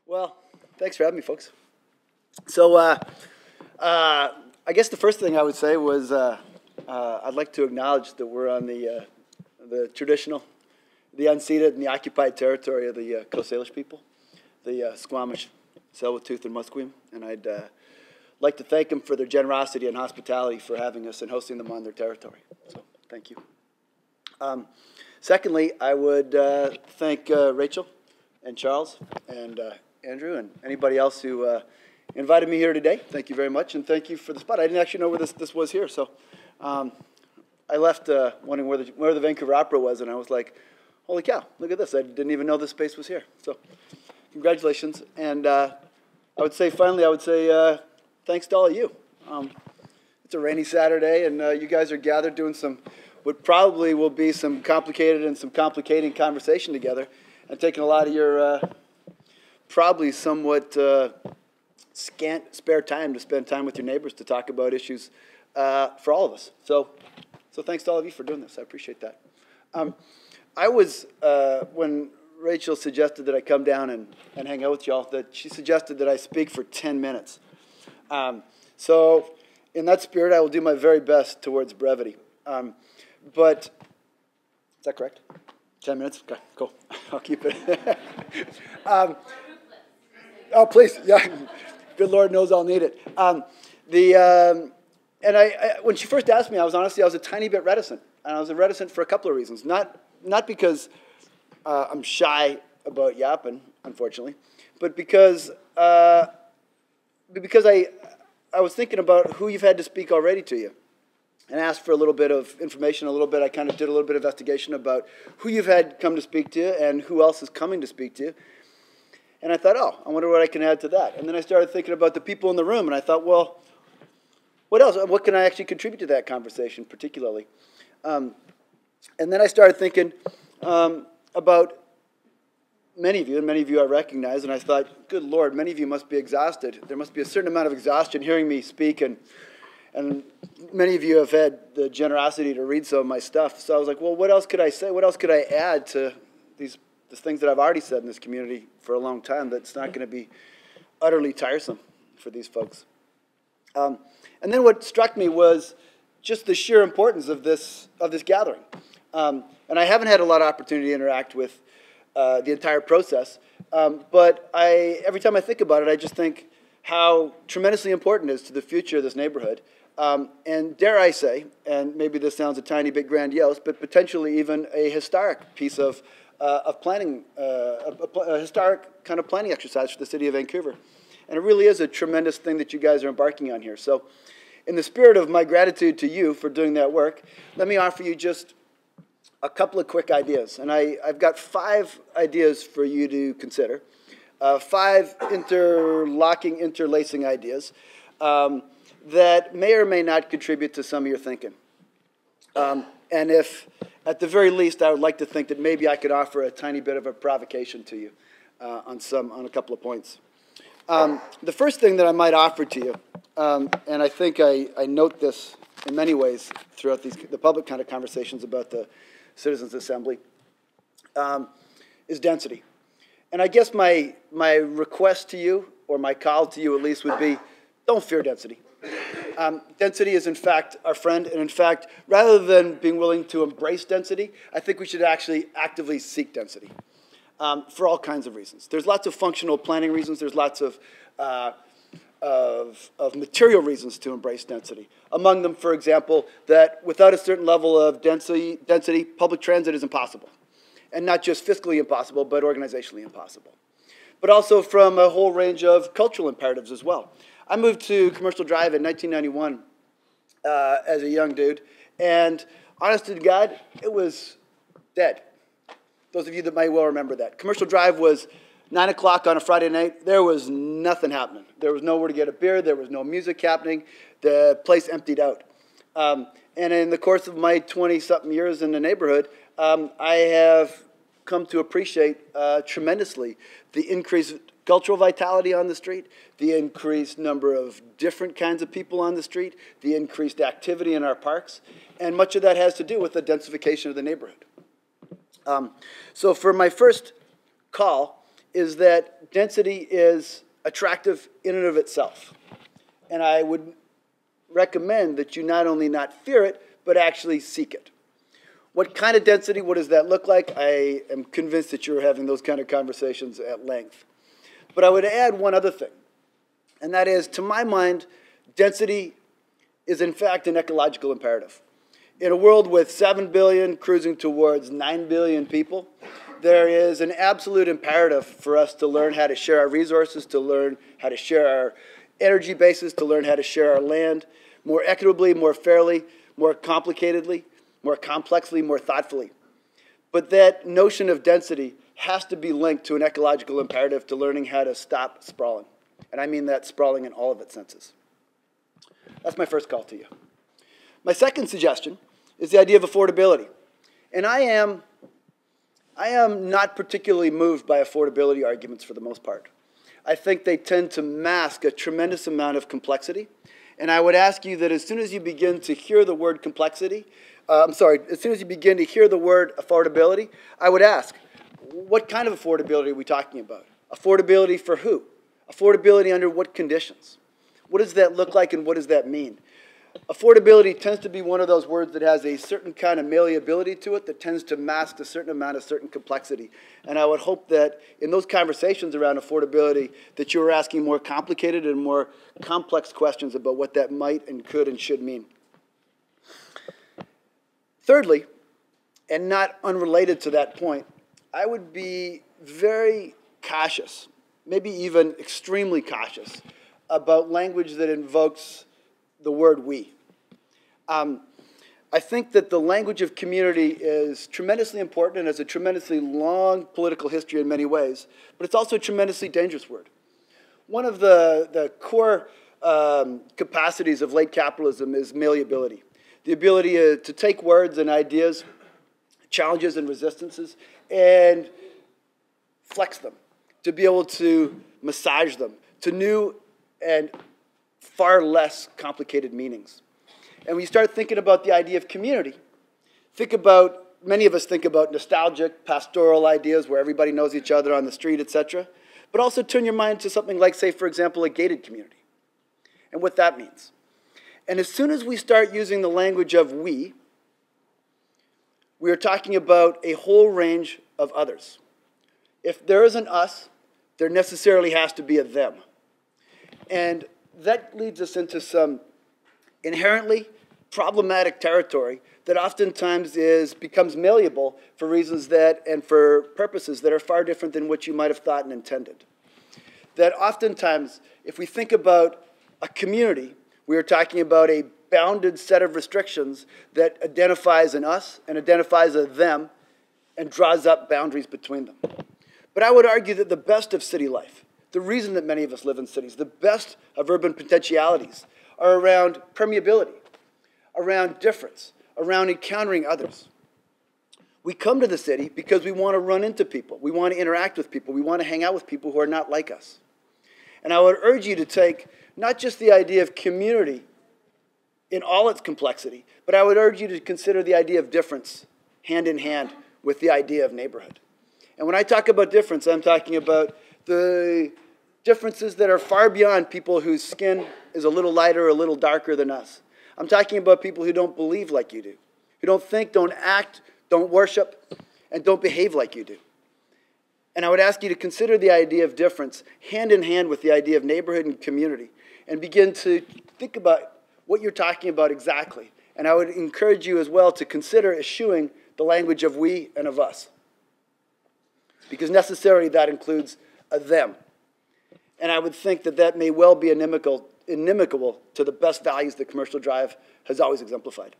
Well, thanks for having me, folks. So, I guess the first thing I would say was I'd like to acknowledge that we're on the traditional, the unceded and the occupied territory of the Coast Salish people, the Squamish, Tsleil-Waututh, and Musqueam, and I'd like to thank them for their generosity and hospitality for having us and hosting them on their territory. So, thank you. Secondly, I would thank Rachel and Charles and Andrew and anybody else who invited me here today. Thank you very much, and thank you for the spot. I didn't actually know where this was here, so I left wondering where the Vancouver Opera was, and I was like, holy cow, look at this. I didn't even know this space was here. So congratulations. And I would say, finally, thanks to all of you. It's a rainy Saturday, and you guys are gathered doing what probably will be some complicated and some complicating conversation together, and taking a lot of your probably somewhat scant spare time to spend time with your neighbors to talk about issues for all of us. So thanks to all of you for doing this. I appreciate that. When Rachel suggested that I come down and hang out with y'all, that she suggested that I speak for 10 minutes. So in that spirit, I will do my very best towards brevity. But is that correct? 10 minutes? Okay, cool. I'll keep it. Oh, please, yeah. Good Lord knows I'll need it. When she first asked me, I was a tiny bit reticent, and I was reticent for a couple of reasons. Not because I'm shy about yapping, unfortunately, but because I was thinking about who you've had to speak already to you, and asked for a little bit of information, I kind of did a little bit of investigation about who you've had come to speak to you and who else is coming to speak to you. And I thought, oh, I wonder what I can add to that. And then I started thinking about the people in the room, and I thought, well, what else? What can I actually contribute to that conversation, particularly? And then I started thinking about many of you, and many of you I recognize, and I thought, good Lord, many of you must be exhausted. There must be a certain amount of exhaustion hearing me speak, and many of you have had the generosity to read some of my stuff. So I was like, well, what else could I say? What else could I add to the things that I've already said in this community for a long time that's not going to be utterly tiresome for these folks? And then what struck me was just the sheer importance of this gathering. And I haven't had a lot of opportunity to interact with the entire process, but every time I think about it, I just think how tremendously important it is to the future of this neighborhood. And dare I say, and maybe this sounds a tiny bit grandiose, but potentially even a historic piece of planning, a historic kind of planning exercise for the city of Vancouver. And it really is a tremendous thing that you guys are embarking on here. So in the spirit of my gratitude to you for doing that work, let me offer you just a couple of quick ideas. And I've got 5 ideas for you to consider. 5 interlacing ideas that may or may not contribute to some of your thinking. And if, at the very least, I would like to think that maybe I could offer a tiny bit of a provocation to you on a couple of points. The first thing that I might offer to you, and I think I note this in many ways throughout the public kind of conversations about the Citizens Assembly, is density. And I guess my request to you, or my call to you at least, would be, don't fear density. Density is, in fact, our friend. And in fact, rather than being willing to embrace density, I think we should actually actively seek density for all kinds of reasons. There's lots of functional planning reasons. There's lots of material reasons to embrace density. Among them, for example, that without a certain level of density, public transit is impossible. And not just fiscally impossible, but organizationally impossible. But also from a whole range of cultural imperatives as well. I moved to Commercial Drive in 1991 as a young dude, and honest to God, it was dead. Those of you that might well remember that. Commercial Drive was 9 o'clock on a Friday night. There was nothing happening. There was nowhere to get a beer. There was no music happening. The place emptied out. And in the course of my 20-something years in the neighborhood, I have come to appreciate tremendously the increased cultural vitality on the street, the increased number of different kinds of people on the street, the increased activity in our parks, and much of that has to do with the densification of the neighborhood. So for my first call is that density is attractive in and of itself. And I would recommend that you not only not fear it, but actually seek it. What kind of density, what does that look like? I am convinced that you're having those kind of conversations at length. But I would add one other thing, and that is, to my mind, density is in fact an ecological imperative. In a world with 7 billion cruising towards 9 billion people, there is an absolute imperative for us to learn how to share our resources, to learn how to share our energy bases, to learn how to share our land more equitably, more fairly, more complicatedly, more complexly, more thoughtfully. But that notion of density has to be linked to an ecological imperative to learning how to stop sprawling. And I mean that sprawling in all of its senses. That's my first call to you. My second suggestion is the idea of affordability. And I am not particularly moved by affordability arguments for the most part. I think they tend to mask a tremendous amount of complexity. And I would ask you that as soon as you begin to hear the word complexity, as soon as you begin to hear the word affordability, I would ask, what kind of affordability are we talking about? Affordability for who? Affordability under what conditions? What does that look like and what does that mean? Affordability tends to be one of those words that has a certain kind of malleability to it that tends to mask a certain amount of certain complexity. And I would hope that in those conversations around affordability that you were asking more complicated and more complex questions about what that might and could and should mean. Thirdly, and not unrelated to that point, I would be very cautious, maybe even extremely cautious, about language that invokes the word we. I think that the language of community is tremendously important and has a tremendously long political history in many ways, but it's also a tremendously dangerous word. One of the core capacities of late capitalism is malleability, the ability to take words and ideas, challenges and resistances, and flex them, to be able to massage them to new and far less complicated meanings. And when you start thinking about the idea of community, many of us think about nostalgic, pastoral ideas where everybody knows each other on the street, etc. But also turn your mind to something like, say, for example, a gated community and what that means. And as soon as we start using the language of we are talking about a whole range of others. If there is an us, there necessarily has to be a them. And that leads us into some inherently problematic territory that oftentimes becomes malleable for reasons and for purposes that are far different than what you might have thought and intended. That oftentimes, if we think about a community, we are talking about a bounded set of restrictions that identifies an us and identifies a them and draws up boundaries between them. But I would argue that the best of city life, the reason that many of us live in cities, the best of urban potentialities are around permeability, around difference, around encountering others. We come to the city because we want to run into people. We want to interact with people. We want to hang out with people who are not like us. And I would urge you to take not just the idea of community in all its complexity, but I would urge you to consider the idea of difference hand in hand with the idea of neighborhood. And when I talk about difference, I'm talking about the differences that are far beyond people whose skin is a little lighter or a little darker than us. I'm talking about people who don't believe like you do, who don't think, don't act, don't worship, and don't behave like you do. And I would ask you to consider the idea of difference hand in hand with the idea of neighborhood and community and begin to think about what you're talking about exactly. And I would encourage you as well to consider eschewing the language of we and of us, because necessarily that includes a them. And I would think that that may well be inimical to the best values that Commercial Drive has always exemplified.